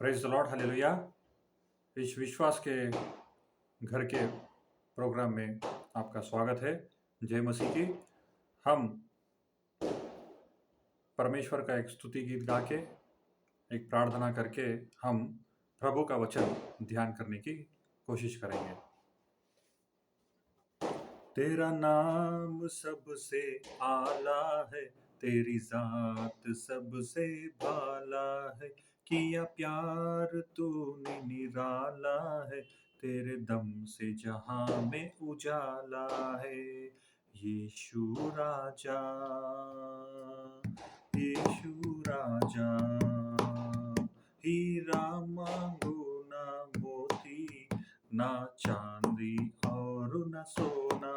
Praise the Lord, hallelujah. इस विश्वास के घर के प्रोग्राम में आपका स्वागत है। जय मसीह की। हम परमेश्वर का एक स्तुति गीत गा के, एक प्रार्थना करके हम प्रभु का वचन ध्यान करने की कोशिश करेंगे। तेरा नाम सबसे आला है, तेरी जात सबसे भाला है, किया प्यार तूने निराला है, तेरे दम से जहां में उजाला है। यीशु राजा, यीशु राजा, हीरा मांगो ना मोती, ना चांदी और न सोना,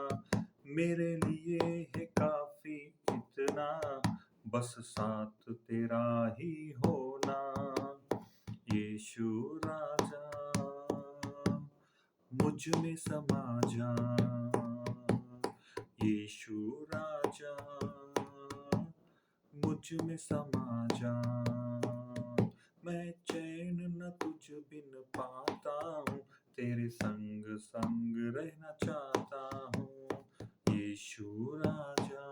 मेरे लिए है काफी इतना, बस साथ तेरा ही होना। यीशु राजा, मुझ में समा जा। यीशु राजा, मुझ में समा जा। मैं चैन न तुझ बिन पाता हूँ, तेरे संग संग रहना चाहता हूँ। यीशु राजा,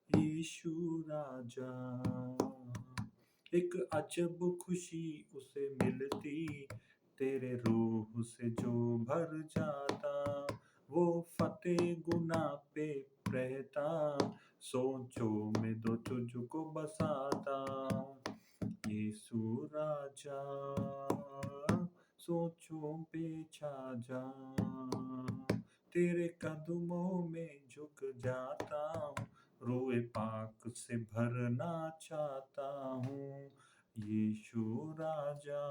यीशु राजा, एक अजब खुशी उसे मिलती, तेरे रूह से जो भर जाता, वो फतेह गुनाह पे रहता, सोचों में तो तुझको बसाता। यीशु राजा, सोचों पे छा जा, तेरे कदमों में झुक जाता हूँ, रोए पाक से भरना चाहता हूँ। यीशु राजा,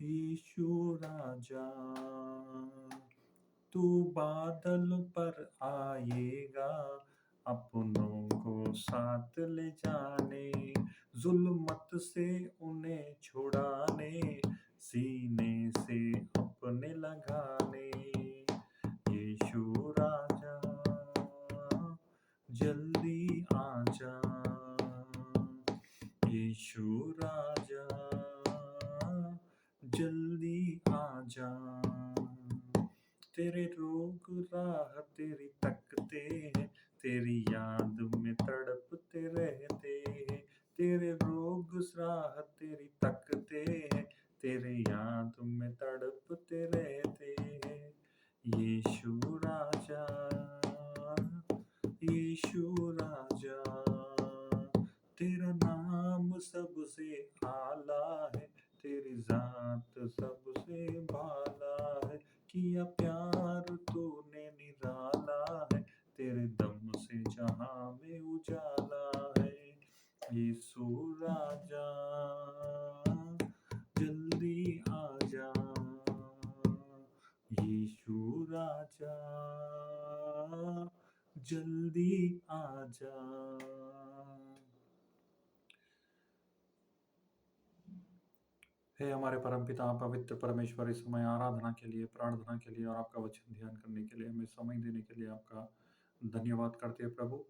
यीशु राजा, तू बादल पर आएगा, अपनों को साथ ले जाने, जुल्मत से उन्हें छुड़ाने, सीने से अपने लगाने। यीशु राजा, जल्दी आजा। यीशु राजा, जल्दी आजा। तेरे रोग राह तेरी तकते हैं, तेरी याद में तड़पते रहते हैं, तेरे रोग राह तेरी तकते हैं, तेरे याद में तड़पते रहते हैं। यीशु राजा, यीशु राजा, तेरा नाम सबसे आला है, तेरी जात सबसे भाला है, किया प्यार तूने निराला है, तेरे दम से जहां में उजाला है। यीशु राजा, जल्दी आजा। यीशु राजा, जल्दी आजा। हे हमारे परमपिता पवित्र परमेश्वर, इस समय आराधना के लिए, प्रार्थना के लिए और आपका वचन ध्यान करने के लिए, हमें समय देने के लिए आपका धन्यवाद करते हैं प्रभु।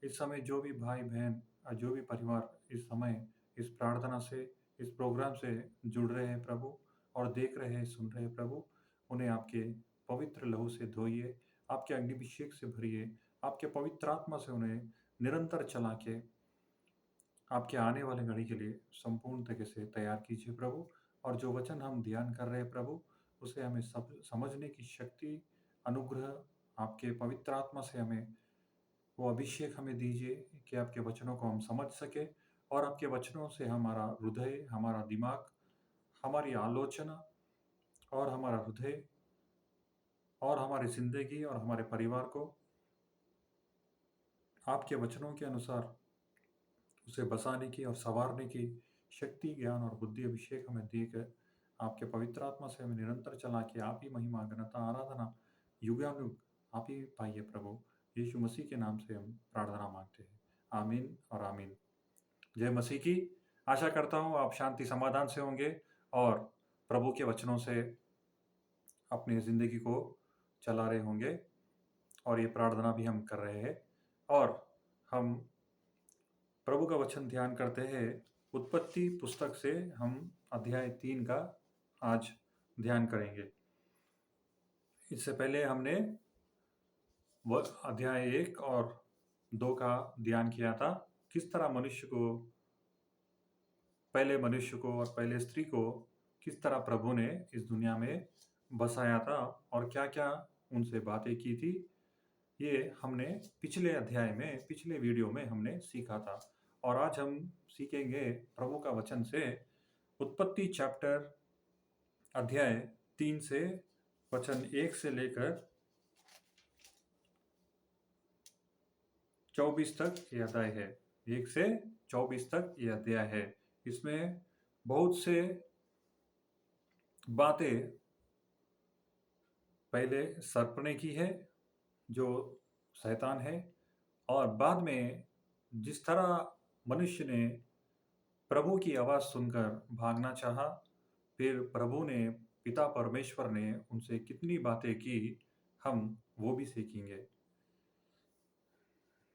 इस समय जो भी भाई बहन और जो भी परिवार इस समय इस प्रार्थना से, इस प्रोग्राम से जुड़ रहे हैं प्रभु, और देख रहे हैं, सुन रहे हैं प्रभु, उन्हें आपके पवित्र लहू से धोइए, आपके अग्निभिषेक से भरिए, आपके पवित्र आत्मा से उन्हें निरंतर चला के आपके आने वाले घड़ी के लिए संपूर्ण तरीके से तैयार कीजिए प्रभु। और जो वचन हम ध्यान कर रहे हैं प्रभु, उसे हमें सब समझने की शक्ति, अनुग्रह आपके पवित्र आत्मा से हमें वो अभिषेक हमें दीजिए कि आपके वचनों को हम समझ सके, और आपके वचनों से हमारा हृदय, हमारा दिमाग, हमारी आलोचना और हमारा हृदय और हमारी जिंदगी और हमारे परिवार को आपके वचनों के अनुसार उसे बसाने की और संवारने की शक्ति, ज्ञान और बुद्धि अभिषेक हमें देकर आपके पवित्र आत्मा से हमें निरंतर चला के आप ही महिमा, घनता, आराधना युगानुग आप ही पाइए प्रभु। यीशु मसीह के नाम से हम प्रार्थना मांगते हैं, आमीन और आमीन। जय मसीह की। आशा करता हूँ आप शांति समाधान से होंगे और प्रभु के वचनों से अपनी जिंदगी को चला रहे होंगे, और ये प्रार्थना भी हम कर रहे हैं। और हम प्रभु का वचन ध्यान करते हैं उत्पत्ति पुस्तक से हम अध्याय 3 का आज ध्यान करेंगे। इससे पहले हमने अध्याय 1 और 2 का ध्यान किया था। किस तरह पहले मनुष्य को और पहले स्त्री को किस तरह प्रभु ने इस दुनिया में बसाया था और क्या-क्या उनसे बातें की थी, ये हमने पिछले वीडियो में हमने सीखा था। और आज हम सीखेंगे प्रभु का वचन से उत्पत्ति चैप्टर अध्याय 3 से वचन 1 से लेकर 24 तक ये अध्याय है। 1 से 24 तक ये अध्याय है। इसमें बहुत से बातें पहले सर्प ने की है, जो शैतान है, और बाद में जिस तरह मनुष्य ने प्रभु की आवाज़ सुनकर भागना चाहा, फिर प्रभु ने, पिता परमेश्वर ने उनसे कितनी बातें की, हम वो भी सीखेंगे।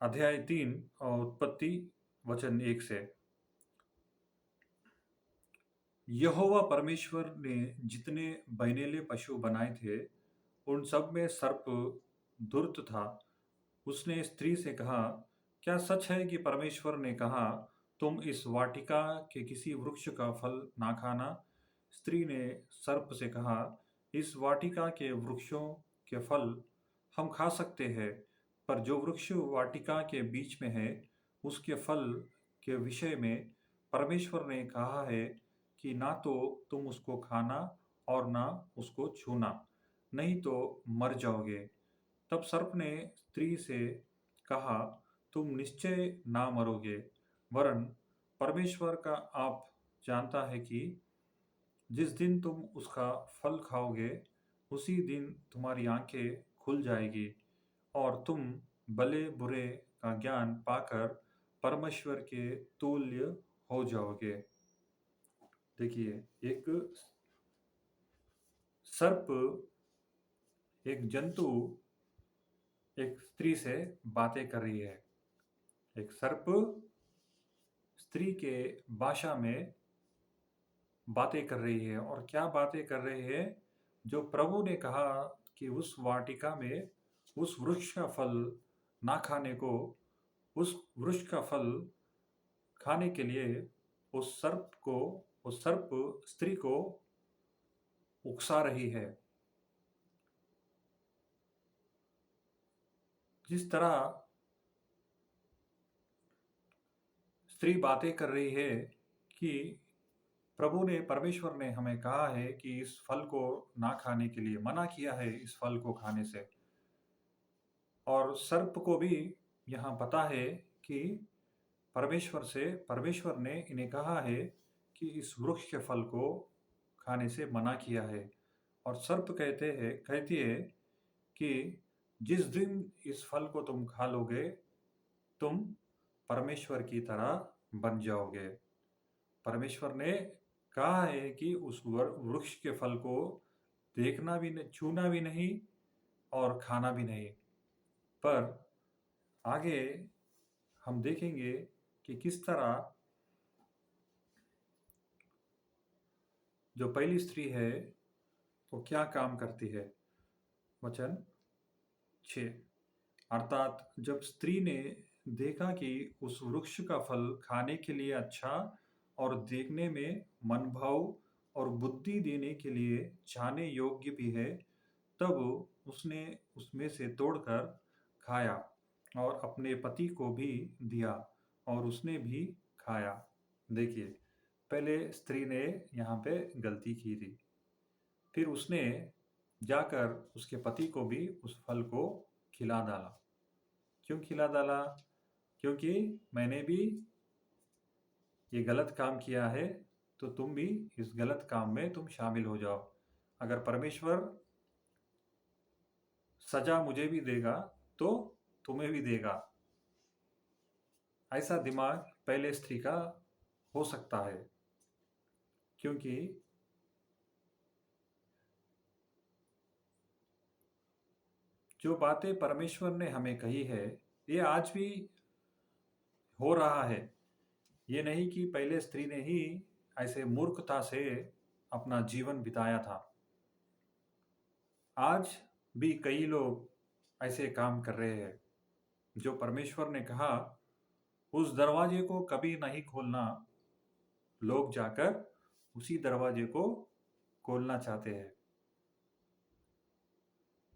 अध्याय 3 और उत्पत्ति वचन 1 से। यहोवा परमेश्वर ने जितने बहनेले पशु बनाए थे, उन सब में सर्प धूर्त था। उसने स्त्री से कहा, क्या सच है कि परमेश्वर ने कहा, तुम इस वाटिका के किसी वृक्ष का फल ना खाना? स्त्री ने सर्प से कहा, इस वाटिका के वृक्षों के फल हम खा सकते हैं, पर जो वृक्ष वाटिका के बीच में है, उसके फल के विषय में परमेश्वर ने कहा है कि ना तो तुम उसको खाना और ना उसको छूना, नहीं तो मर जाओगे। तब सर्प ने स्त्री से कहा, तुम निश्चय ना मरोगे, वरन परमेश्वर का आप जानता है कि जिस दिन तुम उसका फल खाओगे, उसी दिन तुम्हारी आंखें खुल जाएगी और तुम भले बुरे का ज्ञान पाकर परमेश्वर के तुल्य हो जाओगे। देखिए, एक सर्प, एक जंतु एक स्त्री से बातें कर रही है। एक सर्प स्त्री के भाषा में बातें कर रही है। और क्या बातें कर रही है? जो प्रभु ने कहा कि उस वाटिका में उस वृक्ष का फल ना खाने को, उस वृक्ष का फल खाने के लिए उस सर्प स्त्री को उकसा रही है। जिस तरह स्त्री बातें कर रही है कि परमेश्वर ने हमें कहा है कि इस फल को ना खाने के लिए मना किया है, इस फल को खाने से। और सर्प को भी यहाँ पता है कि परमेश्वर ने इन्हें कहा है कि इस वृक्ष के फल को खाने से मना किया है। और सर्प कहती है कि जिस दिन इस फल को तुम खा लोगे, तुम परमेश्वर की तरह बन जाओगे। परमेश्वर ने कहा है कि उस वृक्ष के फल को देखना भी नहीं, छूना भी नहीं और खाना भी नहीं। पर आगे हम देखेंगे कि किस तरह जो पहली स्त्री है वो क्या काम करती है। वचन 6, अर्थात जब स्त्री ने देखा कि उस वृक्ष का फल खाने के लिए अच्छा और देखने में मनभाऊ और बुद्धि देने के लिए जाने योग्य भी है, तब उसने उसमें से तोड़कर खाया और अपने पति को भी दिया और उसने भी खाया। देखिए, पहले स्त्री ने यहाँ पे गलती की थी। फिर उसने जाकर उसके पति को भी उस फल को खिला डाला। क्यों खिला डाला? क्योंकि मैंने भी ये गलत काम किया है, तो तुम भी इस गलत काम में तुम शामिल हो जाओ। अगर परमेश्वर सजा मुझे भी देगा, तो तुम्हें भी देगा। ऐसा दिमाग पहले स्त्री का हो सकता है, क्योंकि जो बातें परमेश्वर ने हमें कही है, ये आज भी हो रहा है। ये नहीं कि पहले स्त्री ने ही ऐसे मूर्खता से अपना जीवन बिताया था। आज भी कई लोग ऐसे काम कर रहे हैं। जो परमेश्वर ने कहा, उस दरवाजे को कभी नहीं खोलना, लोग जाकर उसी दरवाजे को खोलना चाहते हैं।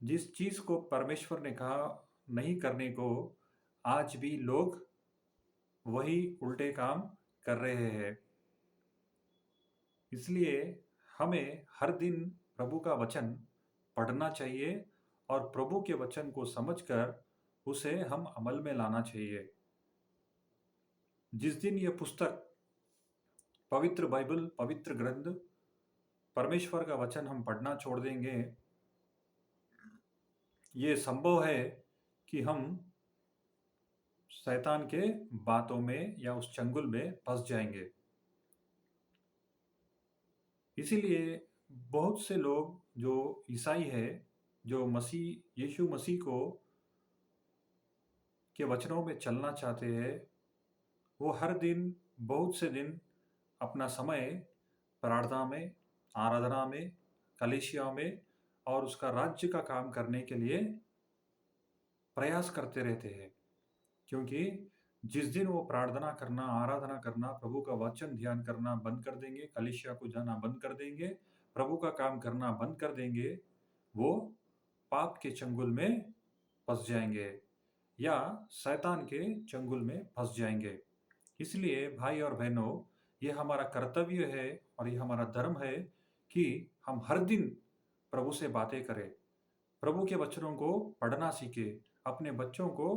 जिस चीज़ को परमेश्वर ने कहा नहीं करने को, आज भी लोग वही उल्टे काम कर रहे हैं। इसलिए हमें हर दिन प्रभु का वचन पढ़ना चाहिए और प्रभु के वचन को समझकर उसे हम अमल में लाना चाहिए। जिस दिन ये पुस्तक, पवित्र बाइबल, पवित्र ग्रंथ, परमेश्वर का वचन हम पढ़ना छोड़ देंगे, ये संभव है कि हम शैतान के बातों में या उस चंगुल में फंस जाएंगे। इसीलिए बहुत से लोग जो ईसाई है, जो यीशु मसीह को के वचनों में चलना चाहते हैं, वो हर दिन बहुत से दिन अपना समय प्रार्थना में, आराधना में, कलीसिया में और उसका राज्य का काम करने के लिए प्रयास करते रहते हैं। क्योंकि जिस दिन वो प्रार्थना करना, आराधना करना, प्रभु का वचन ध्यान करना बंद कर देंगे, कलीसिया को जाना बंद कर देंगे, प्रभु का काम करना बंद कर देंगे, वो पाप के चंगुल में फंस जाएंगे या शैतान के चंगुल में फंस जाएंगे। इसलिए भाई और बहनों, ये हमारा कर्तव्य है और ये हमारा धर्म है कि हम हर दिन प्रभु से बातें करें, प्रभु के वचनों को पढ़ना सीखें, अपने बच्चों को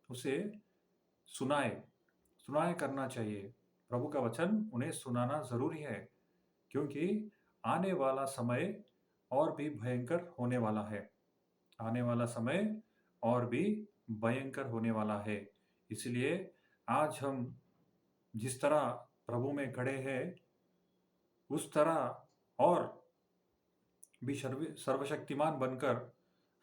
उसे सुनाए करना चाहिए। प्रभु का वचन उन्हें सुनाना ज़रूरी है, क्योंकि आने वाला समय और भी भयंकर होने वाला है। आने वाला समय और भी भयंकर होने वाला है। इसलिए आज हम जिस तरह प्रभु में खड़े हैं, उस तरह और भी सर्वशक्तिमान बनकर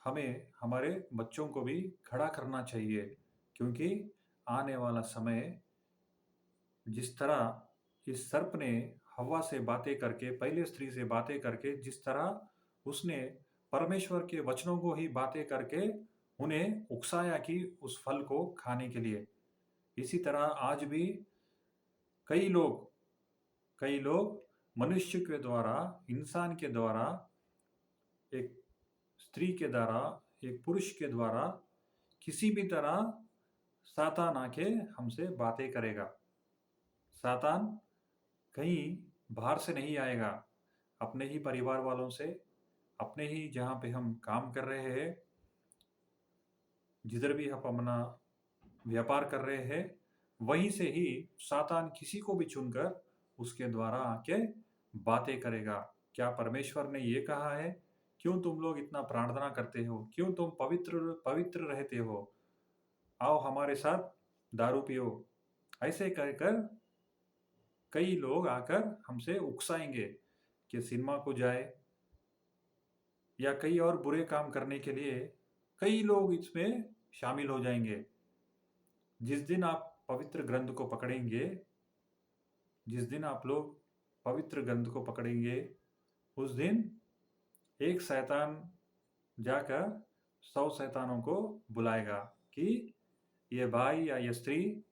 हमें हमारे बच्चों को भी खड़ा करना चाहिए। क्योंकि आने वाला समय, जिस तरह इस सर्प ने हव्वा से बातें करके, पहले स्त्री से बातें करके, जिस तरह उसने परमेश्वर के वचनों को ही बातें करके उन्हें उकसाया कि उस फल को खाने के लिए, इसी तरह आज भी कई लोग मनुष्य के द्वारा, इंसान के द्वारा, एक स्त्री के द्वारा, एक पुरुष के द्वारा, किसी भी तरह सातान आके हमसे बातें करेगा। सातान कहीं बाहर से नहीं आएगा, अपने ही परिवार वालों से, अपने ही जहाँ पे हम काम कर रहे हैं, जिधर भी हम अपना व्यापार कर रहे हैं, वहीं से ही सातान किसी को भी चुनकर उसके द्वारा आके बातें करेगा। क्या परमेश्वर ने ये कहा है, क्यों तुम लोग इतना प्रार्थना करते हो, क्यों तुम पवित्र पवित्र रहते हो, आओ हमारे साथ दारू पियो। ऐसे कहकर कई लोग आकर हमसे उकसाएंगे कि सिनेमा को जाए या कई और बुरे काम करने के लिए कई लोग इसमें शामिल हो जाएंगे। जिस दिन आप पवित्र ग्रंथ को पकड़ेंगे, जिस दिन आप लोग पवित्र ग्रंथ को पकड़ेंगे, उस दिन एक शैतान जाकर 100 शैतानों को बुलाएगा कि ये भाई या ये स्त्री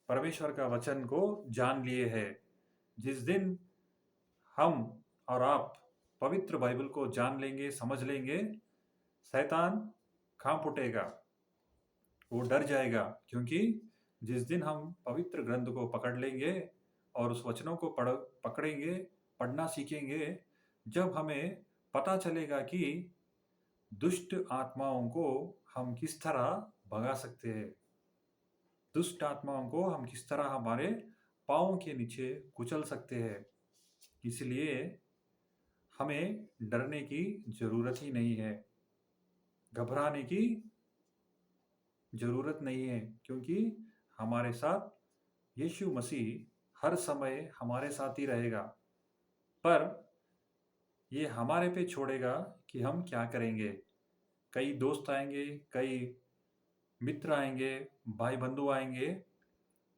परमेश्वर का वचन को जान लिए है। जिस दिन हम और आप पवित्र बाइबल को जान लेंगे, समझ लेंगे, शैतान कांप उठेगा, वो डर जाएगा। क्योंकि जिस दिन हम पवित्र ग्रंथ को पकड़ लेंगे और उस वचनों को पकड़ेंगे, पढ़ना सीखेंगे, जब हमें पता चलेगा कि दुष्ट आत्माओं को हम किस तरह भगा सकते हैं, दुष्ट आत्माओं को हम किस तरह हमारे पाँव के नीचे कुचल सकते हैं। इसलिए हमें डरने की ज़रूरत ही नहीं है, घबराने की ज़रूरत नहीं है, क्योंकि हमारे साथ यीशु मसीह हर समय हमारे साथ ही रहेगा। पर ये हमारे पे छोड़ेगा कि हम क्या करेंगे। कई दोस्त आएंगे, कई मित्र आएंगे, भाई बंधु आएंगे,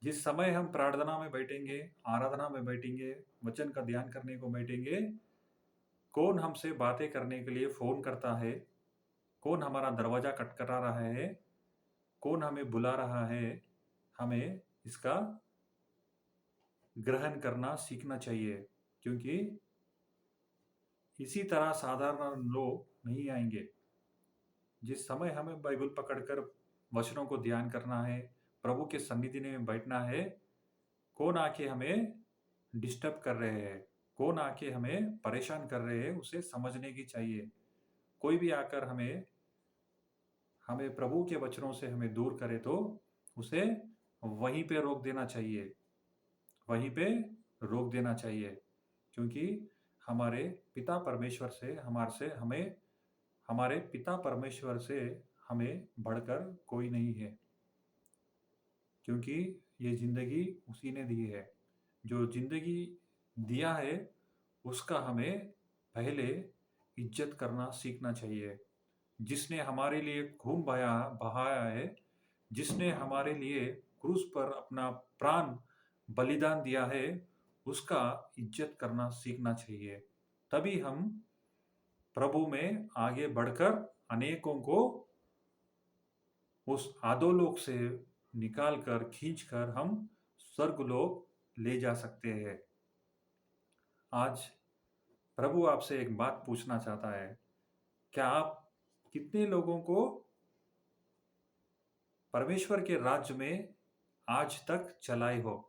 जिस समय हम प्रार्थना में बैठेंगे, आराधना में बैठेंगे, वचन का ध्यान करने को बैठेंगे, कौन हमसे बातें करने के लिए फ़ोन करता है, कौन हमारा दरवाज़ा खटखटा रहा है, कौन हमें बुला रहा है, हमें इसका ग्रहण करना सीखना चाहिए। क्योंकि इसी तरह साधारण लोग नहीं आएँगे। जिस समय हमें बाइबल पकड़कर वचनों को ध्यान करना है, प्रभु के सन्निधि में बैठना है, कौन आके हमें डिस्टर्ब कर रहे हैं, कौन आके हमें परेशान कर रहे हैं, उसे समझने की चाहिए। कोई भी आकर हमें हमें प्रभु के वचनों से हमें दूर करे तो उसे वहीं पे रोक देना चाहिए, वहीं पे रोक देना चाहिए। क्योंकि हमारे पिता परमेश्वर से हमारे पिता परमेश्वर से हमें बढ़कर कोई नहीं है। क्योंकि ये ज़िंदगी उसी ने दी है। जो ज़िंदगी दिया है, उसका हमें पहले इज़्ज़त करना सीखना चाहिए। जिसने हमारे लिए खून बहाया है, जिसने हमारे लिए क्रूस पर अपना प्राण बलिदान दिया है, उसका इज़्ज़त करना सीखना चाहिए। तभी हम प्रभु में आगे बढ़कर अनेकों को उस अधोलोक से निकाल कर, खींच कर हम स्वर्गलोक ले जा सकते हैं। आज प्रभु आपसे एक बात पूछना चाहता है, क्या आप कितने लोगों को परमेश्वर के राज्य में आज तक चलाए हो?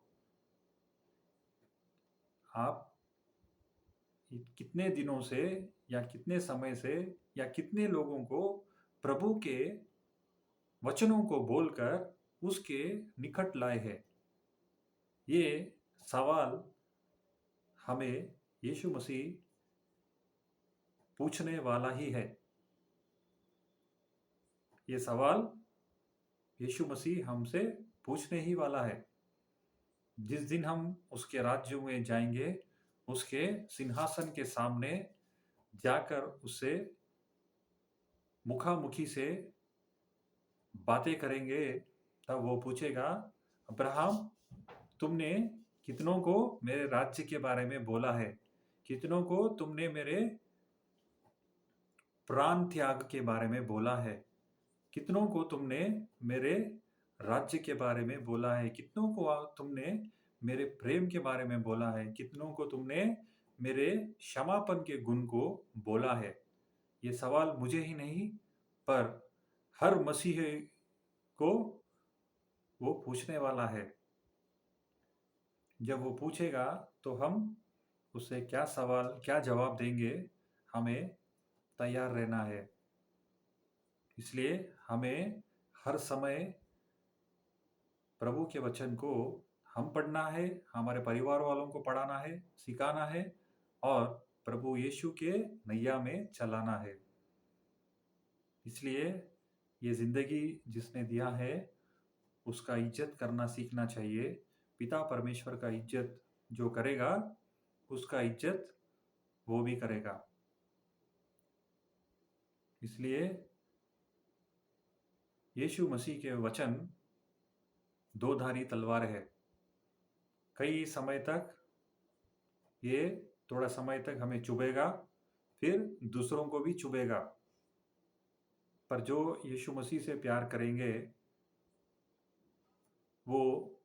आप कितने दिनों से या कितने समय से या कितने लोगों को प्रभु के वचनों को बोलकर उसके निकट लाए हैं? ये सवाल हमें यीशु मसीह पूछने वाला ही है। ये सवाल यीशु मसीह हमसे पूछने ही वाला है। जिस दिन हम उसके राज्य में जाएंगे, उसके सिंहासन के सामने जाकर उससे मुखामुखी से बातें करेंगे, तब वो पूछेगा, अब्राहम, तुमने कितनों को मेरे राज्य के बारे में बोला है? कितनों को तुमने मेरे प्राण त्याग के बारे में बोला है? कितनों को तुमने मेरे राज्य के बारे में बोला है? कितनों को तुमने मेरे प्रेम के बारे में बोला है? कितनों को तुमने मेरे क्षमापन के गुण को बोला है? ये सवाल मुझे ही नहीं, पर हर मसीही को वो पूछने वाला है। जब वो पूछेगा तो हम उसे क्या जवाब देंगे, हमें तैयार रहना है। इसलिए हमें हर समय प्रभु के वचन को हम पढ़ना है, हमारे परिवार वालों को पढ़ाना है, सिखाना है और प्रभु यीशु के नैया में चलाना है। इसलिए ये ज़िंदगी जिसने दिया है, उसका इज्जत करना सीखना चाहिए। पिता परमेश्वर का इज्जत जो करेगा, उसका इज्जत वो भी करेगा। इसलिए यीशु मसीह के वचन दो धारी तलवार है। कई समय तक ये थोड़ा समय तक हमें चुभेगा, फिर दूसरों को भी चुभेगा। पर जो यीशु मसीह से प्यार करेंगे, वो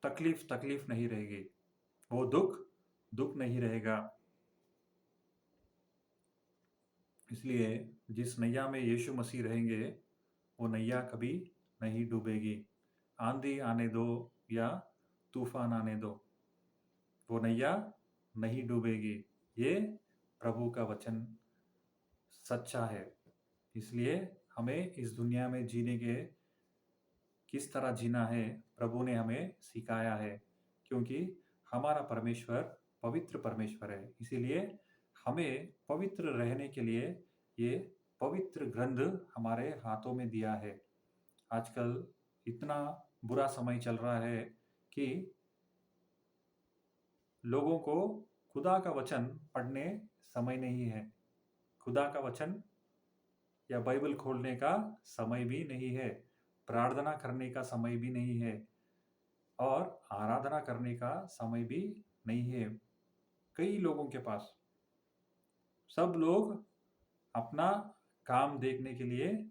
तकलीफ नहीं रहेगी, वो दुख नहीं रहेगा। इसलिए जिस नैया में यीशु मसीह रहेंगे, वो नैया कभी नहीं डूबेगी। आंधी आने दो या तूफान आने दो, वो नैया नहीं डूबेगी। ये प्रभु का वचन सच्चा है। इसलिए हमें इस दुनिया में जीने के किस तरह जीना है, प्रभु ने हमें सिखाया है। क्योंकि हमारा परमेश्वर पवित्र परमेश्वर है। इसीलिए हमें पवित्र रहने के लिए ये पवित्र ग्रंथ हमारे हाथों में दिया है। आजकल इतना बुरा समय चल रहा है कि लोगों को खुदा का वचन पढ़ने समय नहीं है। खुदा का वचन या बाइबल खोलने का समय भी नहीं है। प्रार्थना करने का समय भी नहीं है। और आराधना करने का समय भी नहीं है कई लोगों के पास। सब लोग अपना काम देखने के लिए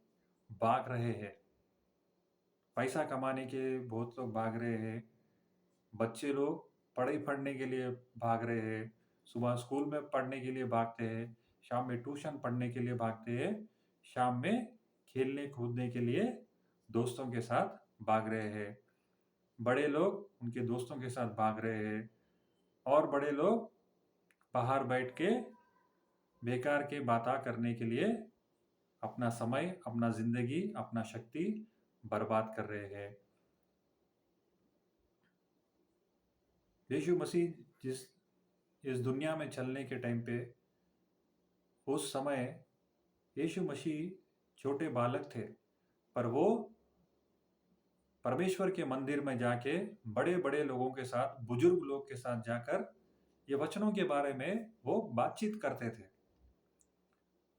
भाग रहे हैं। पैसा कमाने के बहुत लोग भाग रहे हैं। बच्चे लोग पढ़ाई पढ़ने के लिए भाग रहे हैं। सुबह स्कूल में पढ़ने के लिए भागते हैं। शाम में ट्यूशन पढ़ने के लिए भागते हैं। शाम में खेलने कूदने के लिए दोस्तों के साथ भाग रहे हैं। बड़े लोग उनके दोस्तों के साथ भाग रहे हैं और बड़े लोग बाहर बैठ के बेकार के बातें करने के लिए अपना समय, अपना जिंदगी, अपना शक्ति बर्बाद कर रहे हैं। यीशु मसीह जिस इस दुनिया में चलने के टाइम पे, उस समय यीशु मसीह छोटे बालक थे, पर वो परमेश्वर के मंदिर में जाके बड़े-बड़े लोगों के साथ, बुजुर्ग लोग के साथ जाकर ये वचनों के बारे में वो बातचीत करते थे।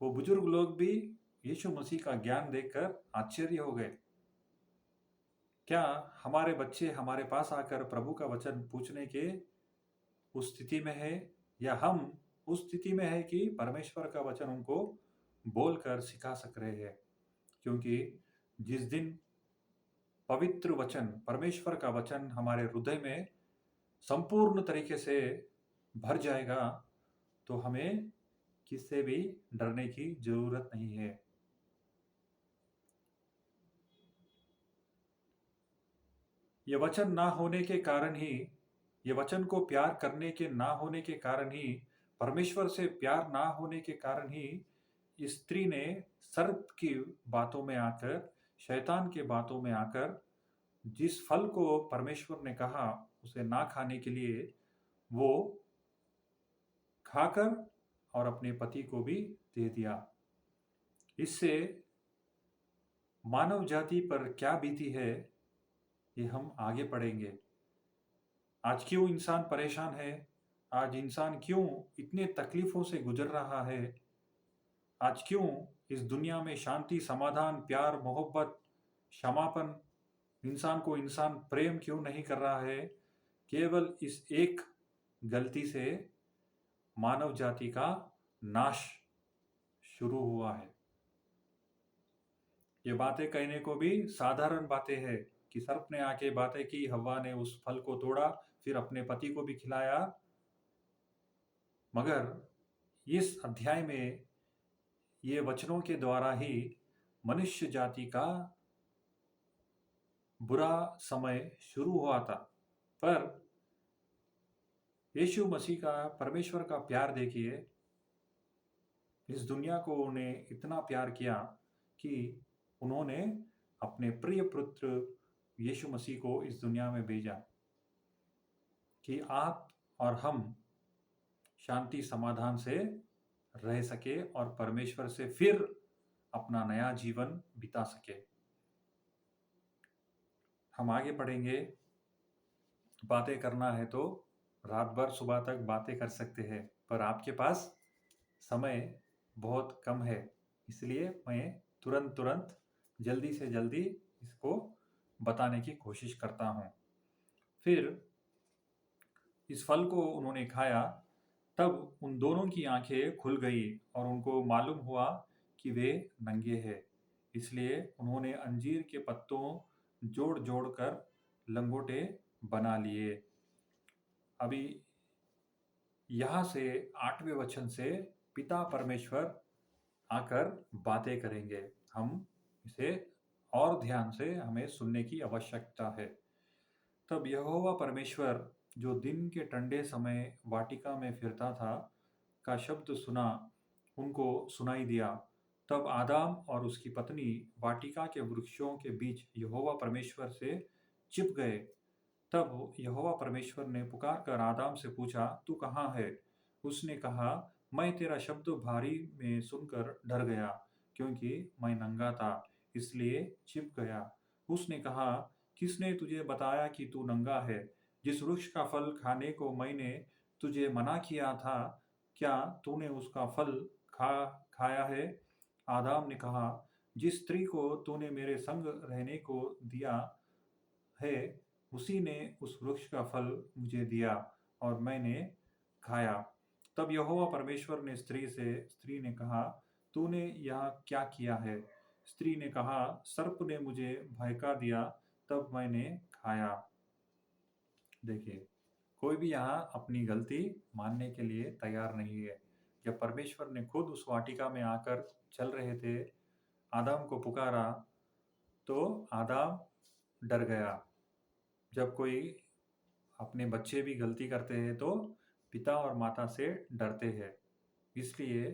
वो बुजुर्ग लोग भी यीशु मसीह का ज्ञान देखकर आश्चर्य हो गए। क्या हमारे बच्चे हमारे पास आकर प्रभु का वचन पूछने के उस स्थिति में है, या हम उस स्थिति में है कि परमेश्वर का वचन उनको बोलकर सिखा सक रहे हैं? क्योंकि जिस दिन पवित्र वचन, परमेश्वर का वचन हमारे हृदय में संपूर्ण तरीके से भर जाएगा, तो हमें किससे भी डरने की जरूरत नहीं है। ये वचन ना होने के कारण ही, ये वचन को प्यार करने के ना होने के कारण ही, परमेश्वर से प्यार ना होने के कारण ही इस स्त्री ने सर्प की बातों में आकर, शैतान के बातों में आकर, जिस फल को परमेश्वर ने कहा उसे ना खाने के लिए, वो खाकर और अपने पति को भी दे दिया। इससे मानव जाति पर क्या बीती है, ये हम आगे पढ़ेंगे। आज क्यों इंसान परेशान है? आज इंसान क्यों इतने तकलीफों से गुजर रहा है? आज क्यों इस दुनिया में शांति, समाधान, प्यार, मोहब्बत, क्षमापन, इंसान को इंसान प्रेम क्यों नहीं कर रहा है? केवल इस एक गलती से मानव जाति का नाश शुरू हुआ है। ये बातें कहने को भी साधारण बातें हैं कि सर्प ने आके बातें की, हव्वा ने उस फल को तोड़ा, फिर अपने पति को भी खिलाया। मगर इस अध्याय में ये वचनों के द्वारा ही मनुष्य जाति का बुरा समय शुरू हुआ था। पर यीशु मसीह का, परमेश्वर का प्यार देखिए। इस दुनिया को उन्हें इतना प्यार किया कि उन्होंने अपने प्रिय पुत्र यीशु मसीह को इस दुनिया में भेजा कि आप और हम शांति समाधान से रह सके और परमेश्वर से फिर अपना नया जीवन बिता सके। हम आगे पढ़ेंगे। बातें करना है तो रात भर सुबह तक बातें कर सकते हैं, पर आपके पास समय बहुत कम है, इसलिए मैं तुरंत जल्दी से जल्दी इसको बताने की कोशिश करता हूँ। फिर इस फल को उन्होंने खाया, तब उन दोनों की आंखें खुल गई और उनको मालूम हुआ कि वे नंगे हैं। इसलिए उन्होंने अंजीर के पत्तों जोड़ कर लंगोटे बना लिए। अभी यहाँ से 8वें वचन से पिता परमेश्वर आकर बातें करेंगे। हम इसे और ध्यान से हमें सुनने की आवश्यकता है। तब यहोवा परमेश्वर, जो दिन के ठंडे समय वाटिका में फिरता था, का शब्द सुना, उनको सुनाई दिया। तब आदाम और उसकी पत्नी वाटिका के वृक्षों के बीच यहोवा परमेश्वर से छिप गए। तब यहोवा परमेश्वर ने पुकार कर आदाम से पूछा, तू कहाँ है? उसने कहा, मैं तेरा शब्द भारी में सुनकर डर गया, क्योंकि मैं नंगा था, इसलिए छिप गया। उसने कहा, किसने तुझे बताया कि तू नंगा है? जिस वृक्ष का फल खाने को मैंने तुझे मना किया था, क्या तूने उसका फल खाया है? आदाम ने कहा, जिस स्त्री को तूने मेरे संग रहने को दिया है, उसी ने उस वृक्ष का फल मुझे दिया और मैंने खाया। तब यहोवा परमेश्वर ने स्त्री ने कहा, तूने यह क्या किया है? स्त्री ने कहा, सर्प ने मुझे बहका दिया, तब मैंने खाया। देखिए, कोई भी यहाँ अपनी गलती मानने के लिए तैयार नहीं है। जब परमेश्वर ने खुद उस वाटिका में आकर चल रहे थे, आदम को पुकारा, तो आदम डर गया। जब कोई अपने बच्चे भी गलती करते हैं तो पिता और माता से डरते हैं। इसलिए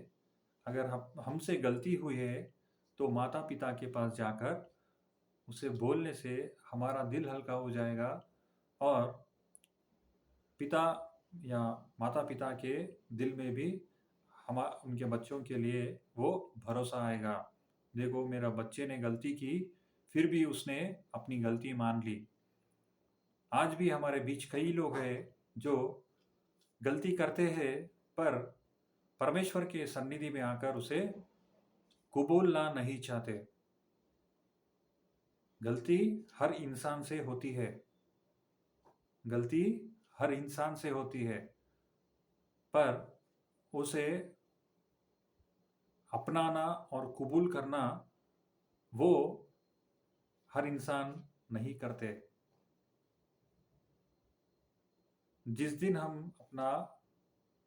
अगर हमसे गलती हुई है तो माता पिता के पास जाकर उसे बोलने से हमारा दिल हल्का हो जाएगा और पिता या माता पिता के दिल में भी उनके बच्चों के लिए वो भरोसा आएगा। देखो, मेरा बच्चे ने गलती की, फिर भी उसने अपनी गलती मान ली। आज भी हमारे बीच कई लोग हैं जो गलती करते हैं, पर परमेश्वर के सन्निधि में आकर उसे कबूलना नहीं चाहते। गलती हर इंसान से होती है, गलती हर इंसान से होती है, पर उसे अपनाना और कबूल करना वो हर इंसान नहीं करते। जिस दिन हम अपना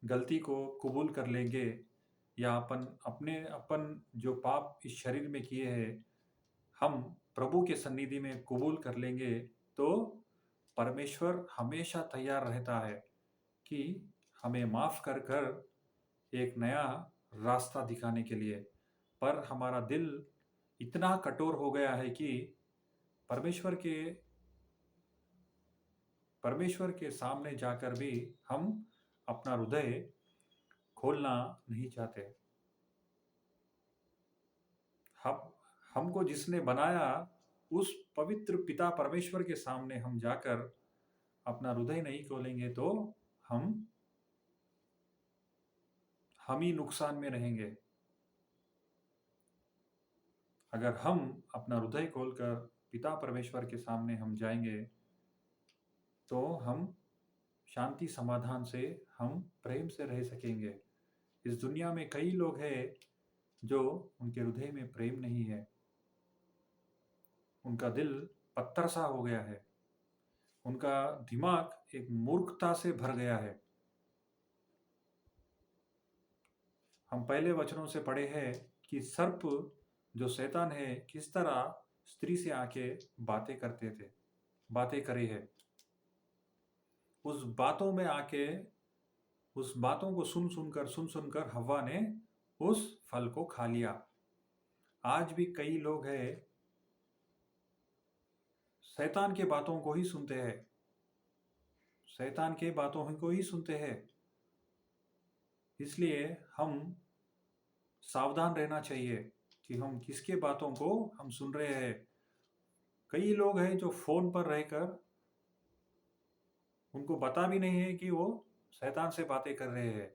गलती को कबूल कर लेंगे या अपन जो पाप इस शरीर में किए हैं, हम प्रभु के सन्निधि में कबूल कर लेंगे, तो परमेश्वर हमेशा तैयार रहता है कि हमें माफ़ कर कर एक नया रास्ता दिखाने के लिए। पर हमारा दिल इतना कठोर हो गया है कि परमेश्वर के परमेश्वर के सामने जाकर भी हम अपना हृदय खोलना नहीं चाहते। हम हमको जिसने बनाया, उस पवित्र पिता परमेश्वर के सामने हम जाकर अपना हृदय नहीं खोलेंगे तो हम ही नुकसान में रहेंगे। अगर हम अपना हृदय खोलकर पिता परमेश्वर के सामने हम जाएंगे, तो हम शांति समाधान से, हम प्रेम से रह सकेंगे। इस दुनिया में कई लोग हैं जो उनके हृदय में प्रेम नहीं है, उनका दिल पत्थर सा हो गया है, उनका दिमाग एक मूर्खता से भर गया है। हम पहले वचनों से पढ़े हैं कि सर्प जो शैतान है, किस तरह स्त्री से आके बातें करी है। उस बातों को सुन सुनकर हव्वा ने उस फल को खा लिया। आज भी कई लोग हैं, शैतान के बातों को ही सुनते हैं, शैतान के बातों को ही सुनते हैं। इसलिए हम सावधान रहना चाहिए कि हम किसके बातों को हम सुन रहे हैं। कई लोग हैं जो फोन पर रहकर उनको पता भी नहीं है कि वो शैतान से बातें कर रहे हैं।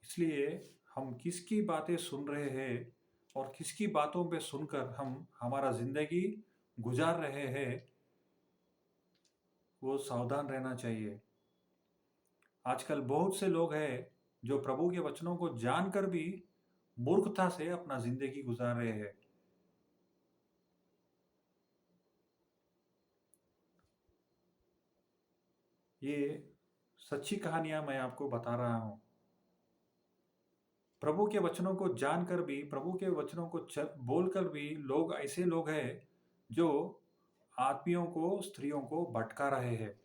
इसलिए हम किसकी बातें सुन रहे हैं और किसकी बातों पे सुनकर हम हमारा जिंदगी गुजार रहे हैं, वो सावधान रहना चाहिए। आजकल बहुत से लोग हैं जो प्रभु के वचनों को जानकर भी मूर्खता से अपना जिंदगी गुजार रहे हैं। ये सच्ची कहानियां मैं आपको बता रहा हूं। प्रभु के वचनों को जानकर भी, प्रभु के वचनों को बोलकर भी लोग, ऐसे लोग हैं जो आदमियों को, स्त्रियों को भटका रहे हैं।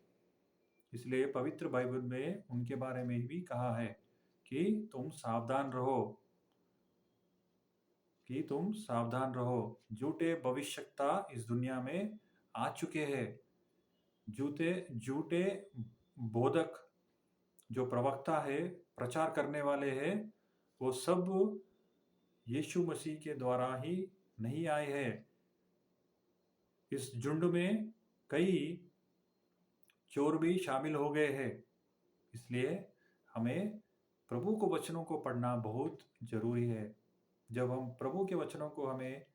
इसलिए पवित्र बाइबल में उनके बारे में भी कहा है कि तुम सावधान रहो, कि तुम सावधान रहो। झूठे भविष्यवक्ता इस दुनिया में आ चुके हैं। झूठे बोधक जो प्रवक्ता है, प्रचार करने वाले हैं, वो सब यीशु मसीह के द्वारा ही नहीं आए हैं। इस झुंड में कई चोर भी शामिल हो गए हैं। इसलिए हमें प्रभु को वचनों को पढ़ना बहुत जरूरी है। जब हम प्रभु के वचनों को हमें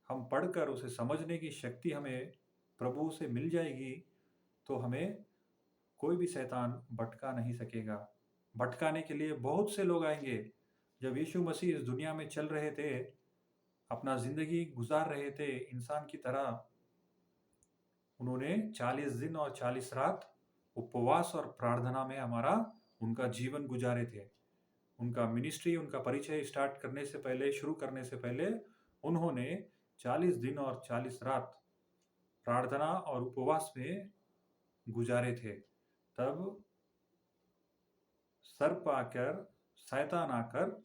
हम पढ़कर उसे समझने की शक्ति हमें प्रभु से मिल जाएगी, तो हमें कोई भी शैतान भटका नहीं सकेगा। भटकाने के लिए बहुत से लोग आएँगे। जब यीशु मसीह इस दुनिया में चल रहे थे, अपना ज़िंदगी गुज़ार रहे थे इंसान की तरह, उन्होंने 40 दिन और 40 रात उपवास और प्रार्थना में उनका जीवन गुज़ारे थे। उनका मिनिस्ट्री, उनका परिचय शुरू करने से पहले उन्होंने 40 दिन और 40 रात प्रार्थना और उपवास में गुज़ारे थे। तब शैतान आकर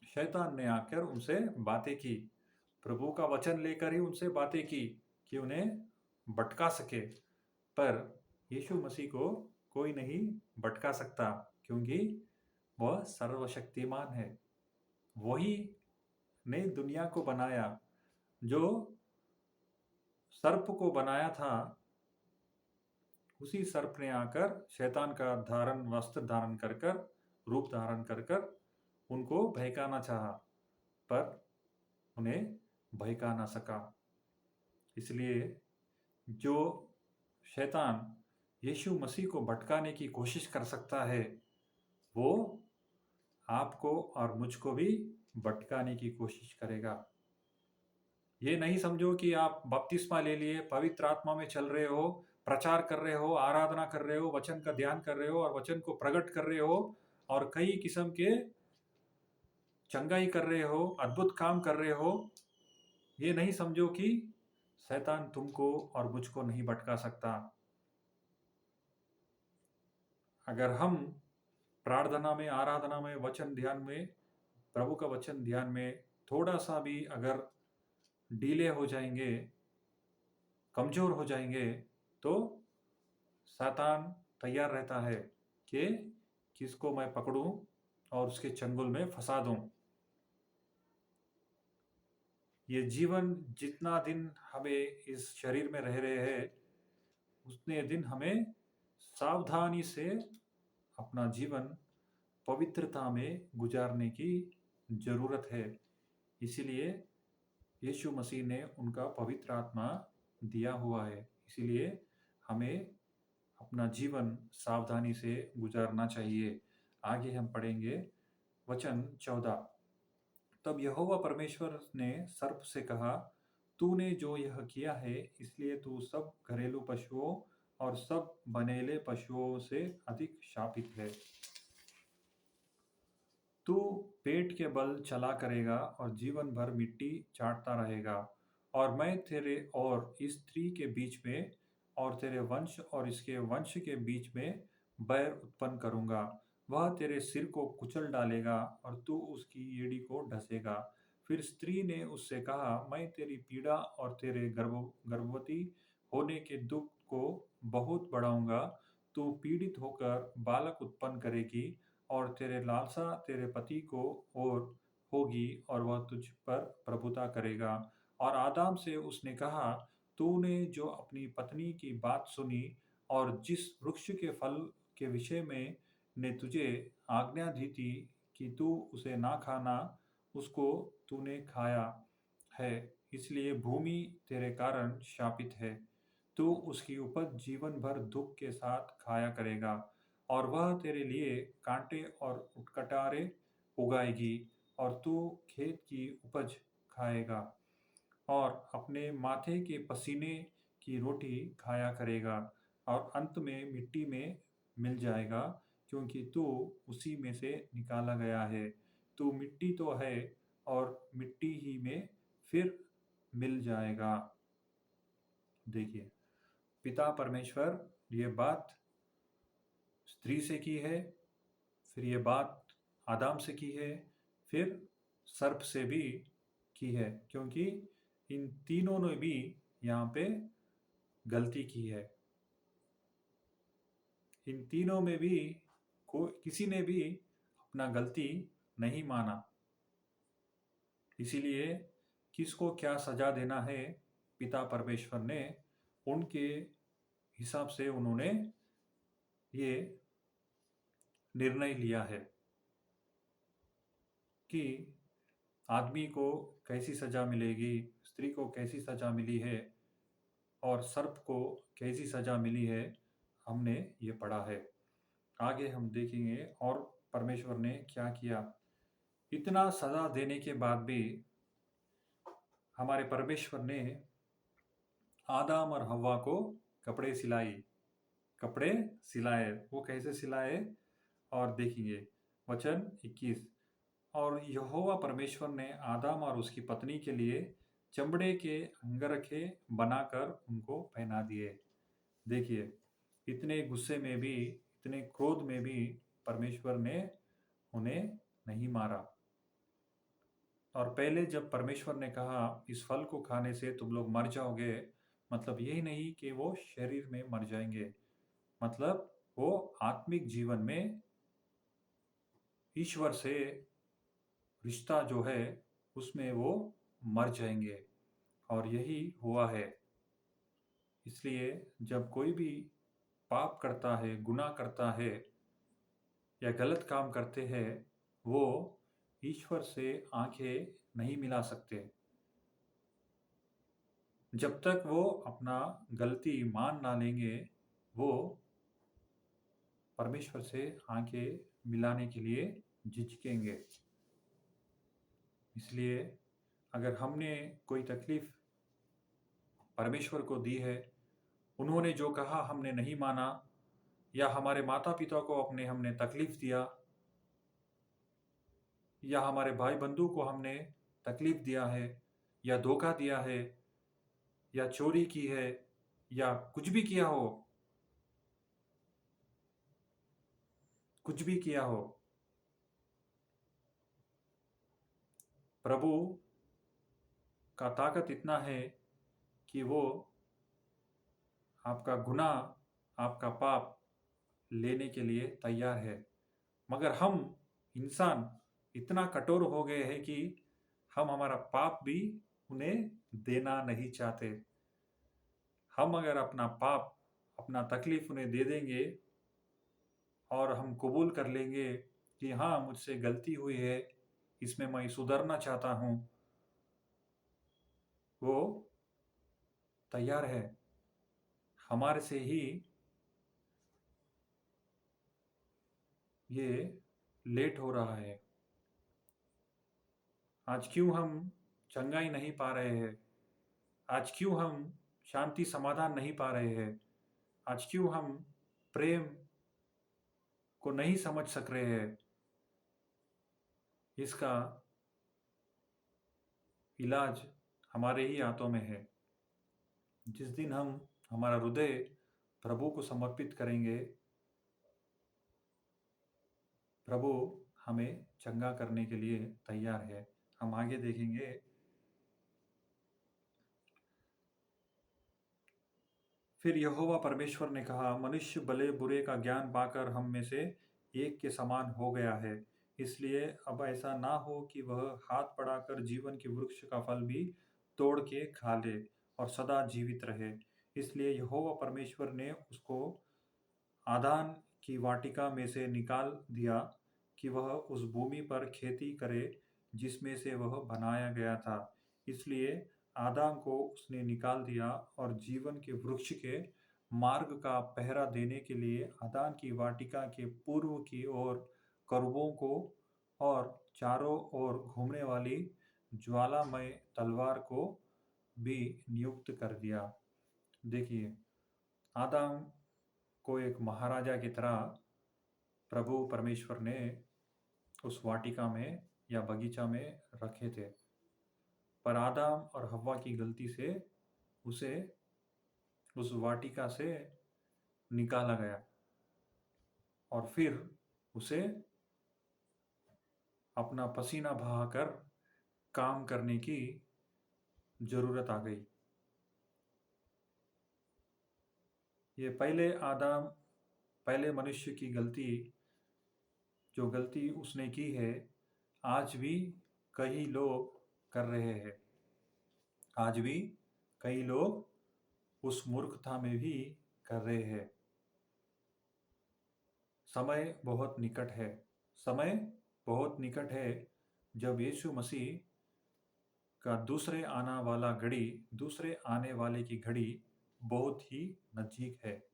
शैतान ने आकर उनसे बातें की। प्रभु का वचन लेकर ही उनसे बातें की कि उन्हें भटका सके। पर यीशु मसीह को कोई नहीं भटका सकता, क्योंकि वह सर्वशक्तिमान है। वही ने दुनिया को बनाया। जो सर्प को बनाया था, उसी सर्प ने आकर शैतान का वस्त्र रूप धारण कर उनको बहकाना चाहा, पर उन्हें बहका ना सका। इसलिए जो शैतान यीशु मसीह को भटकाने की कोशिश कर सकता है, वो आपको और मुझको भी भटकाने की कोशिश करेगा। ये नहीं समझो कि आप बपतिस्मा ले लिए, पवित्र आत्मा में चल रहे हो, प्रचार कर रहे हो, आराधना कर रहे हो, वचन का ध्यान कर रहे हो और वचन को प्रकट कर रहे हो और कई किस्म के चंगाई कर रहे हो, अद्भुत काम कर रहे हो। ये नहीं समझो कि शैतान तुमको और मुझको नहीं भटका सकता। अगर हम प्रार्थना में, आराधना में, वचन ध्यान में, प्रभु का वचन ध्यान में थोड़ा सा भी अगर डीले हो जाएंगे, कमजोर हो जाएंगे, तो शैतान तैयार रहता है कि किसको मैं पकड़ूं और उसके चंगुल में फंसा दूं। ये जीवन जितना दिन हमें इस शरीर में रह रहे हैं, उतने दिन हमें सावधानी से अपना जीवन पवित्रता में गुजारने की जरूरत है। इसीलिए यीशु मसीह ने उनका पवित्र आत्मा दिया हुआ है। इसीलिए हमें अपना जीवन सावधानी से गुजारना चाहिए। आगे हम पढ़ेंगे वचन 14। तब यहोवा परमेश्वर ने सर्प से कहा, तूने जो यह किया है, इसलिए तू सब घरेलू पशुओं और सब बनेले पशुओं से अधिक शापित है। तू पेट के बल चला करेगा और जीवन भर मिट्टी चाटता रहेगा। और मैं तेरे और इस स्त्री के बीच में और तेरे वंश और इसके वंश के बीच में बैर उत्पन्न करूंगा। वह तेरे सिर को कुचल डालेगा और तू उसकी एड़ी को ढसेगा। फिर स्त्री ने उससे कहा, मैं तेरी पीड़ा और तेरे गर्भवती होने के दुख को बहुत बढ़ाऊंगा। तू पीड़ित होकर बालक उत्पन्न करेगी और तेरे लालसा तेरे पति को और होगी और वह तुझ पर प्रभुता करेगा। और आदाम से उसने कहा, तूने जो अपनी पत्नी की बात सुनी और जिस वृक्ष के फल के विषय में ने तुझे आज्ञा दी थी कि तू उसे ना खाना, उसको तूने खाया है, इसलिए भूमि तेरे कारण शापित है। तू उसकी उपज जीवन भर दुख के साथ खाया करेगा और वह तेरे लिए कांटे और उटकटारे उगाएगी और तू खेत की उपज खाएगा और अपने माथे के पसीने की रोटी खाया करेगा और अंत में मिट्टी में मिल जाएगा, क्योंकि तू उसी में से निकाला गया है। तू मिट्टी तो है और मिट्टी ही में फिर मिल जाएगा। देखिए, पिता परमेश्वर ये बात स्त्री से की है, फिर ये बात आदाम से की है, फिर सर्प से भी की है, क्योंकि इन तीनों ने भी यहाँ पे गलती की है। इन तीनों में भी किसी ने भी अपना गलती नहीं माना। इसीलिए किसको क्या सजा देना है, पिता परमेश्वर ने उनके हिसाब से उन्होंने ये निर्णय लिया है कि आदमी को कैसी सज़ा मिलेगी, स्त्री को कैसी सज़ा मिली है और सर्प को कैसी सज़ा मिली है, हमने ये पढ़ा है। आगे हम देखेंगे और परमेश्वर ने क्या किया। इतना सज़ा देने के बाद भी हमारे परमेश्वर ने आदम और हव्वा को कपड़े कपड़े सिलाए। वो कैसे सिलाए और देखेंगे। वचन 21। और यहोवा परमेश्वर ने आदम और उसकी पत्नी के लिए चमड़े के अंगरखे बनाकर उनको पहना दिए। देखिए, इतने गुस्से में भी, इतने क्रोध में भी परमेश्वर ने उन्हें नहीं मारा। और पहले जब परमेश्वर ने कहा इस फल को खाने से तुम लोग मर जाओगे, मतलब यही नहीं कि वो शरीर में मर जाएंगे, मतलब वो आत्मिक जीवन में ईश्वर से रिश्ता जो है उसमें वो मर जाएंगे। और यही हुआ है। इसलिए जब कोई भी पाप करता है, गुनाह करता है या गलत काम करते हैं, वो ईश्वर से आंखें नहीं मिला सकते। जब तक वो अपना गलती मान ना लेंगे, वो परमेश्वर से आंखें मिलाने के लिए झिझकेंगे। इसलिए अगर हमने कोई तकलीफ परमेश्वर को दी है, उन्होंने जो कहा हमने नहीं माना, या हमारे माता पिता को हमने तकलीफ दिया, या हमारे भाई बंधु को हमने तकलीफ दिया है, या धोखा दिया है, या चोरी की है, या कुछ भी किया हो, कुछ भी किया हो, प्रभु का ताकत इतना है कि वो आपका गुनाह, आपका पाप लेने के लिए तैयार है। मगर हम इंसान इतना कठोर हो गए हैं कि हम हमारा पाप भी उन्हें देना नहीं चाहते। हम अगर अपना पाप, अपना तकलीफ उन्हें दे देंगे और हम कबूल कर लेंगे कि हाँ, मुझसे गलती हुई है, इसमें मैं सुधरना चाहता हूँ, वो तैयार है। हमारे से ही ये लेट हो रहा है। आज क्यों हम चंगाई नहीं पा रहे हैं? आज क्यों हम शांति समाधान नहीं पा रहे हैं? आज क्यों हम प्रेम को नहीं समझ सक रहे हैं? इसका इलाज हमारे ही हाथों में है। जिस दिन हम हमारा हृदय प्रभु को समर्पित करेंगे, प्रभु हमें चंगा करने के लिए तैयार है। हम आगे देखेंगे। फिर यहोवा परमेश्वर ने कहा, मनुष्य भले बुरे का ज्ञान पाकर हम में से एक के समान हो गया है। इसलिए अब ऐसा ना हो कि वह हाथ बढ़ाकर जीवन के वृक्ष का फल भी तोड़ के खा ले और सदा जीवित रहे। इसलिए यहोवा परमेश्वर ने उसको आदान की वाटिका में से निकाल दिया कि वह उस भूमि पर खेती करे जिसमें से वह बनाया गया था। इसलिए आदाम को उसने निकाल दिया और जीवन के वृक्ष के मार्ग का पहरा देने के लिए आदान की वाटिका के पूर्व की ओर करूबों को और चारों ओर घूमने वाली ज्वालामय तलवार को भी नियुक्त कर दिया। देखिए, आदाम को एक महाराजा की तरह प्रभु परमेश्वर ने उस वाटिका में या बगीचा में रखे थे। पर आदम और हव्वा की गलती से उसे उस वाटिका से निकाला गया और फिर उसे अपना पसीना बहाकर काम करने की जरूरत आ गई। ये पहले मनुष्य की गलती, जो गलती उसने की है, आज भी कई लोग कर रहे हैं। आज भी कई लोग उस मूर्खता में भी कर रहे हैं। समय बहुत निकट है। समय बहुत निकट है जब यीशु मसीह का दूसरे आने वाले की घड़ी बहुत ही नज़दीक है।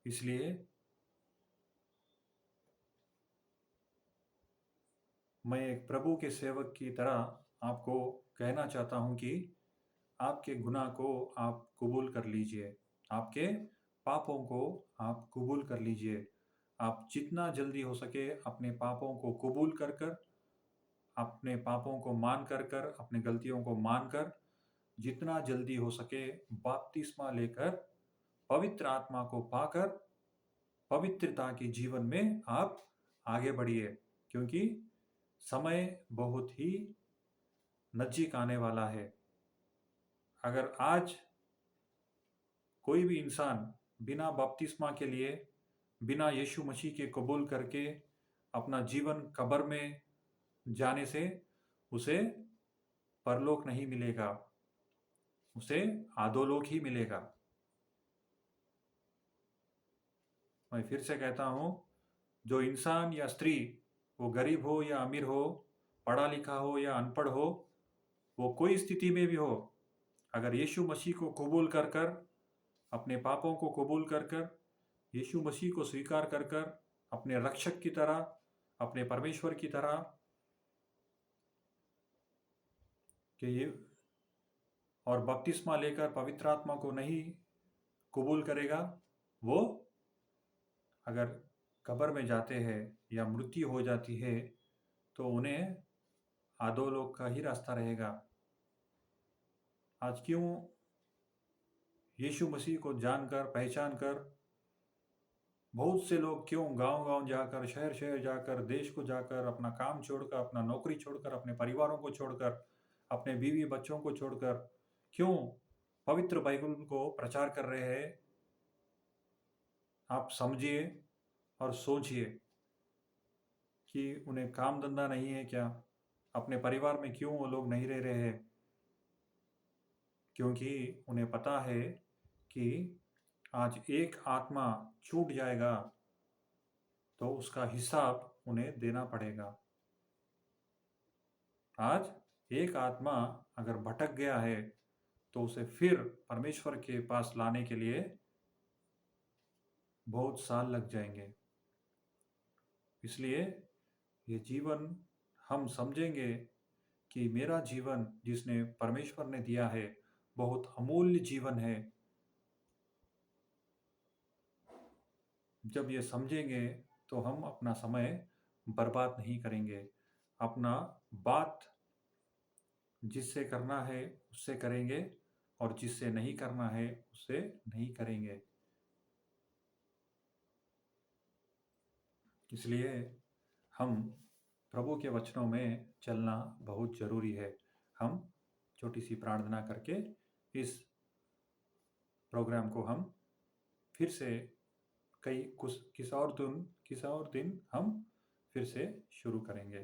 इसलिए मैं एक प्रभु के सेवक की तरह आपको कहना चाहता हूँ कि आपके गुनाह को आप कबूल कर लीजिए। आपके पापों को आप कबूल कर लीजिए। आप जितना जल्दी हो सके अपने पापों को कबूल कर कर, अपने पापों को मान कर कर, अपनी गलतियों को मान कर, जितना जल्दी हो सके बपतिस्मा लेकर, पवित्र आत्मा को पाकर, पवित्रता के जीवन में आप आगे बढ़िए, क्योंकि समय बहुत ही नज़दीक आने वाला है। अगर आज कोई भी इंसान बिना बपतिस्मा के लिए, बिना यीशु मसीह के कबूल करके अपना जीवन कब्र में जाने से उसे परलोक नहीं मिलेगा, उसे अधोलोक ही मिलेगा। मैं फिर से कहता हूँ, जो इंसान या स्त्री, वो गरीब हो या अमीर हो, पढ़ा लिखा हो या अनपढ़ हो, वो कोई स्थिति में भी हो, अगर यीशु मसीह को कबूल कर कर, अपने पापों को कबूल कर कर, यीशु मसीह को स्वीकार कर कर, अपने रक्षक की तरह, अपने परमेश्वर की तरह कि ये और बपतिस्मा लेकर पवित्र आत्मा को नहीं कबूल करेगा, वो अगर कब्र में जाते हैं या मृत्यु हो जाती है तो उन्हें अधोलोक का ही रास्ता रहेगा। आज क्यों यीशु मसीह को जानकर, पहचान कर बहुत से लोग क्यों गांव-गांव जाकर, शहर-शहर जाकर, देश को जाकर, अपना काम छोड़कर, अपना नौकरी छोड़कर, अपने परिवारों को छोड़कर, अपने बीवी बच्चों को छोड़कर क्यों पवित्र बाइबल को प्रचार कर रहे हैं? आप समझिए और सोचिए कि उन्हें काम धंधा नहीं है क्या? अपने परिवार में क्यों वो लोग नहीं रह रहे हैं? क्योंकि उन्हें पता है कि आज एक आत्मा छूट जाएगा तो उसका हिसाब उन्हें देना पड़ेगा। आज एक आत्मा अगर भटक गया है तो उसे फिर परमेश्वर के पास लाने के लिए बहुत साल लग जाएंगे। इसलिए ये जीवन हम समझेंगे कि मेरा जीवन जिसने परमेश्वर ने दिया है बहुत अमूल्य जीवन है। जब ये समझेंगे तो हम अपना समय बर्बाद नहीं करेंगे। अपना बात जिससे करना है उससे करेंगे और जिससे नहीं करना है उससे नहीं करेंगे। इसलिए हम प्रभु के वचनों में चलना बहुत ज़रूरी है। हम छोटी सी प्रार्थना करके इस प्रोग्राम को हम फिर से किस और दिन हम फिर से शुरू करेंगे।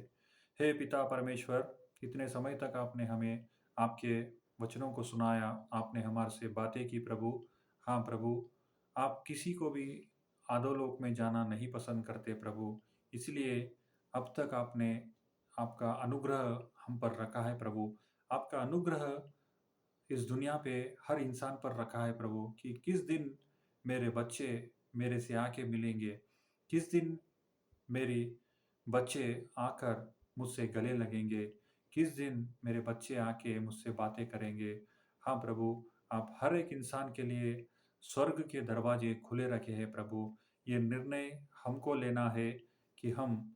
हे पिता परमेश्वर, इतने समय तक आपने हमें आपके वचनों को सुनाया, आपने हमारे से बातें की प्रभु। हाँ प्रभु, आप किसी को भी अधोलोक में जाना नहीं पसंद करते प्रभु। इसलिए अब तक आपने आपका अनुग्रह हम पर रखा है प्रभु। आपका अनुग्रह इस दुनिया पे हर इंसान पर रखा है प्रभु कि किस दिन मेरे बच्चे मेरे से आके मिलेंगे, किस दिन मेरी बच्चे आकर मुझसे गले लगेंगे, किस दिन मेरे बच्चे आके मुझसे बातें करेंगे। हाँ प्रभु, आप हर एक इंसान के लिए स्वर्ग के दरवाजे खुले रखे हैं प्रभु। ये निर्णय हमको लेना है कि हम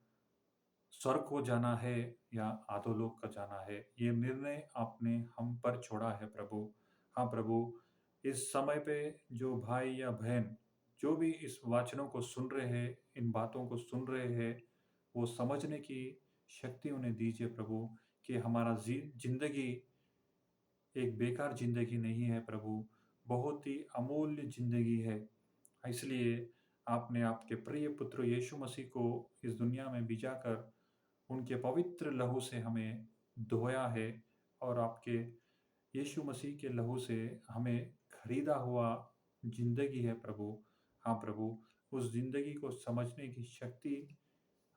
स्वर्ग को जाना है या अधोलोक को जाना है। ये निर्णय आपने हम पर छोड़ा है प्रभु। हाँ प्रभु, इस समय पे जो भाई या बहन जो भी इस वचनों को सुन रहे हैं, इन बातों को सुन रहे हैं, वो समझने की शक्ति उन्हें दीजिए प्रभु कि हमारा ज़िंदगी एक बेकार ज़िंदगी नहीं है प्रभु, बहुत ही अमूल्य ज़िंदगी है। इसलिए आपने आपके प्रिय पुत्र यीशु मसीह को इस दुनिया में भेजाकर उनके पवित्र लहू से हमें धोया है और आपके यीशु मसीह के लहू से हमें खरीदा हुआ ज़िंदगी है प्रभु। हाँ प्रभु, उस ज़िंदगी को समझने की शक्ति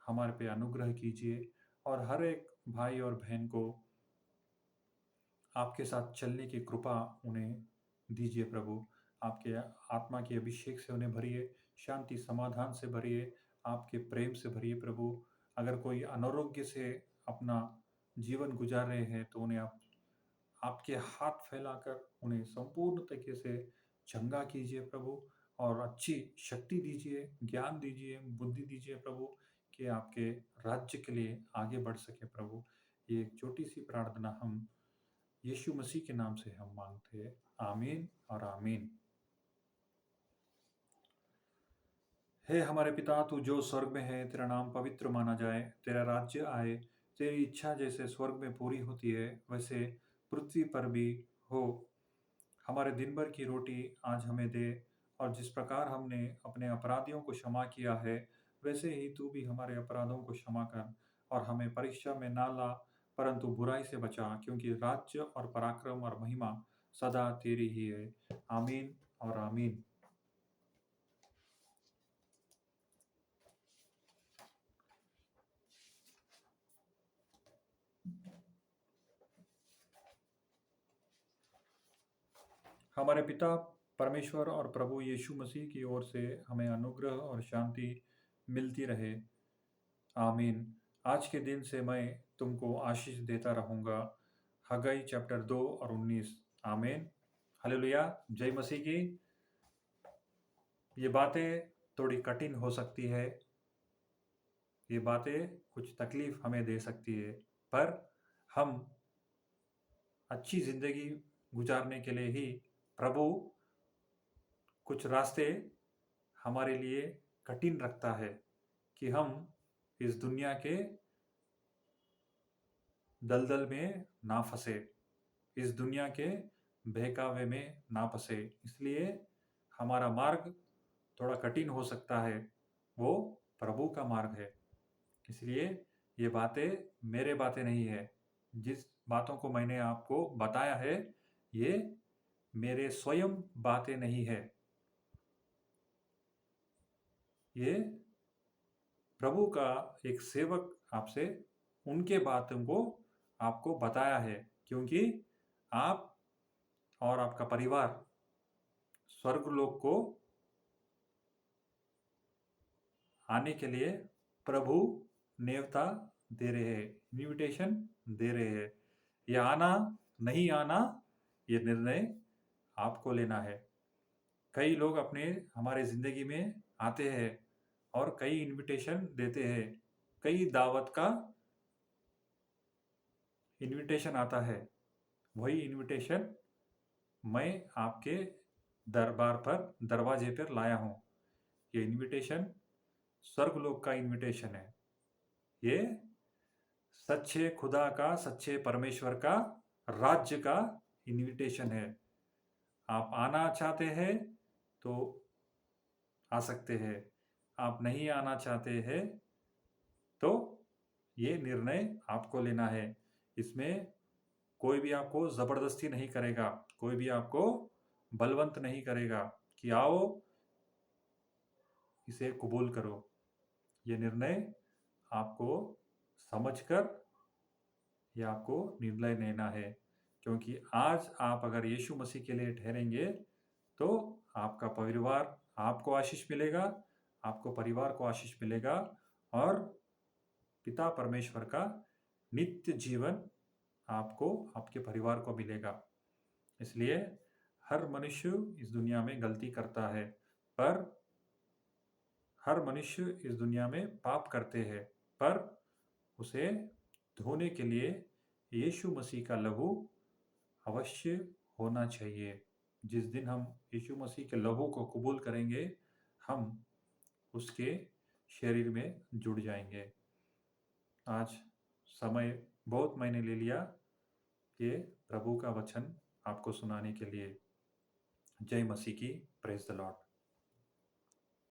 हमारे पे अनुग्रह कीजिए और हर एक भाई और बहन को आपके साथ चलने की कृपा उन्हें दीजिए प्रभु। आपके आत्मा के अभिषेक से उन्हें भरिए, शांति समाधान से भरिए, आपके प्रेम से भरिए प्रभु। अगर कोई अनारोग्य से अपना जीवन गुजार रहे हैं तो उन्हें आप आपके हाथ फैलाकर उन्हें संपूर्ण तरीके से चंगा कीजिए प्रभु, और अच्छी शक्ति दीजिए, ज्ञान दीजिए, बुद्धि दीजिए प्रभु, कि आपके राज्य के लिए आगे बढ़ सके प्रभु। ये एक छोटी सी प्रार्थना हम यीशु मसीह के नाम से हम मांगते हैं। आमीन और आमीन। हे हमारे पिता, तू जो स्वर्ग में है, तेरा नाम पवित्र माना जाए, तेरा राज्य आए, तेरी इच्छा जैसे स्वर्ग में पूरी होती है वैसे पृथ्वी पर भी हो। हमारे दिन भर की रोटी आज हमें दे, और जिस प्रकार हमने अपने अपराधियों को क्षमा किया है वैसे ही तू भी हमारे अपराधों को क्षमा कर, और हमें परीक्षा में ना ला परंतु बुराई से बचा, क्योंकि राज्य और पराक्रम और महिमा सदा तेरी ही है। आमीन और आमीन। हमारे पिता परमेश्वर और प्रभु यीशु मसीह की ओर से हमें अनुग्रह और शांति मिलती रहे। आमीन। आज के दिन से मैं तुमको आशीष देता रहूंगा। हगई चैप्टर 2 और 19। आमीन। हालेलुया। जय मसीह की। ये बातें थोड़ी कठिन हो सकती है, ये बातें कुछ तकलीफ हमें दे सकती है, पर हम अच्छी जिंदगी गुजारने के लिए ही प्रभु कुछ रास्ते हमारे लिए कठिन रखता है, कि हम इस दुनिया के दलदल में ना फंसे, इस दुनिया के बहकावे में ना फंसे। इसलिए हमारा मार्ग थोड़ा कठिन हो सकता है, वो प्रभु का मार्ग है। इसलिए ये बातें मेरे बातें नहीं है, जिस बातों को मैंने आपको बताया है ये मेरे स्वयं बातें नहीं है, ये प्रभु का एक सेवक आपसे उनके बातों को आपको बताया है, क्योंकि आप और आपका परिवार स्वर्गलोक को आने के लिए प्रभु नेवता दे रहे हैं, इनविटेशन दे रहे हैं। ये आना नहीं आना, ये निर्णय आपको लेना है। कई लोग अपने हमारे ज़िंदगी में आते हैं और कई इनविटेशन देते हैं, कई दावत का इनविटेशन आता है। वही इनविटेशन मैं आपके दरबार पर, दरवाजे पर लाया हूँ। ये इनविटेशन स्वर्गलोक का इनविटेशन है। ये सच्चे खुदा का, सच्चे परमेश्वर का राज्य का इनविटेशन है। आप आना चाहते हैं तो आ सकते हैं, आप नहीं आना चाहते हैं तो ये निर्णय आपको लेना है। इसमें कोई भी आपको ज़बरदस्ती नहीं करेगा, कोई भी आपको बलवंत नहीं करेगा कि आओ इसे कबूल करो। ये निर्णय आपको समझकर ये आपको निर्णय लेना है, क्योंकि आज आप अगर यीशु मसीह के लिए ठहरेंगे तो आपका परिवार आपको आशीष मिलेगा, आपको परिवार को आशीष मिलेगा, और पिता परमेश्वर का नित्य जीवन आपको, आपके परिवार को मिलेगा। इसलिए हर मनुष्य इस दुनिया में गलती करता है, पर हर मनुष्य इस दुनिया में पाप करते हैं, पर उसे धोने के लिए यीशु मसीह का लहू अवश्य होना चाहिए। जिस दिन हम यीशु मसीह के लहू को कबूल करेंगे, हम उसके शरीर में जुड़ जाएंगे। आज समय बहुत मैंने ले लिया ये प्रभु का वचन आपको सुनाने के लिए। जय मसीह की। Praise the Lord.